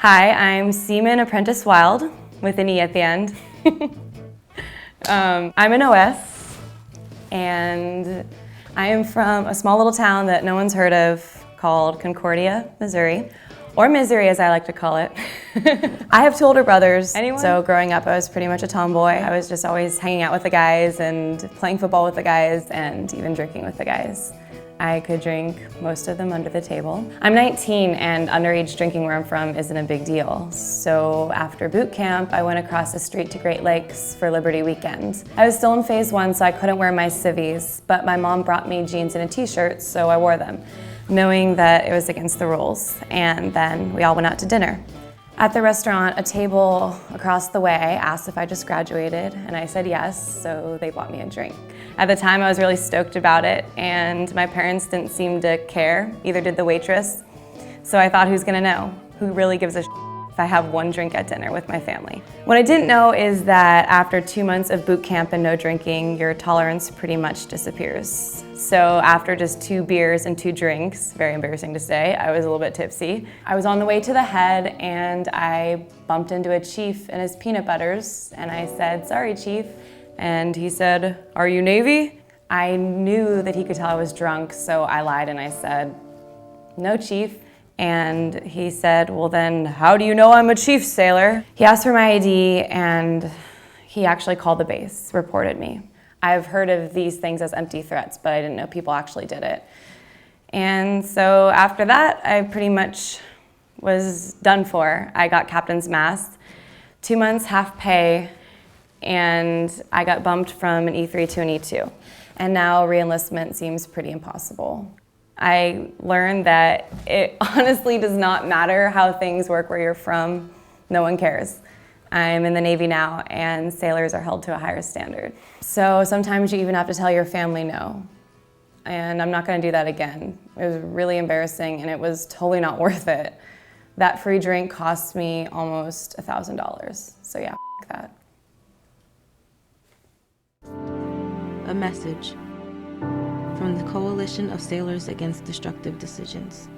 Hi, I'm Seaman Apprentice Wilde, with an E at the end. I'm an OS, and I am from a small little town that no one's heard of called Concordia, Missouri, or Misery as I like to call it. I have two older brothers. Anyone? So growing up I was pretty much a tomboy. I was just always hanging out with the guys and playing football with the guys and even drinking with the guys. I could drink most of them under the table. I'm 19 and underage drinking where I'm from isn't a big deal. So after boot camp, I went across the street to Great Lakes for Liberty Weekend. I was still in phase 1, so I couldn't wear my civvies, but my mom brought me jeans and a t-shirt, so I wore them, knowing that it was against the rules. And then we all went out to dinner. At the restaurant, a table across the way asked if I just graduated, and I said yes, so they bought me a drink. At the time, I was really stoked about it, and my parents didn't seem to care, either did the waitress. So I thought, who's gonna know? Who really gives a if I have one drink at dinner with my family? What I didn't know is that after 2 months of boot camp and no drinking, your tolerance pretty much disappears. So after just 2 beers and 2 drinks, very embarrassing to say, I was a little bit tipsy. I was on the way to the head and I bumped into a chief and his peanut butters, and I said, "Sorry, chief." And he said, "Are you Navy?" I knew that he could tell I was drunk, so I lied and I said, "No, chief." And he said, "Well then, how do you know I'm a chief, sailor?" He asked for my ID and he actually called the base, reported me. I've heard of these things as empty threats, but I didn't know people actually did it. And so after that, I pretty much was done for. I got captain's mast, 2 months half pay, and I got bumped from an E3 to an E2. And now re-enlistment seems pretty impossible. I learned that it honestly does not matter how things work where you're from, no one cares. I'm in the Navy now, and sailors are held to a higher standard. So sometimes you even have to tell your family no. And I'm not gonna do that again. It was really embarrassing, and it was totally not worth it. That free drink cost me almost $1,000. So yeah, that. A message from the Coalition of Sailors Against Destructive Decisions.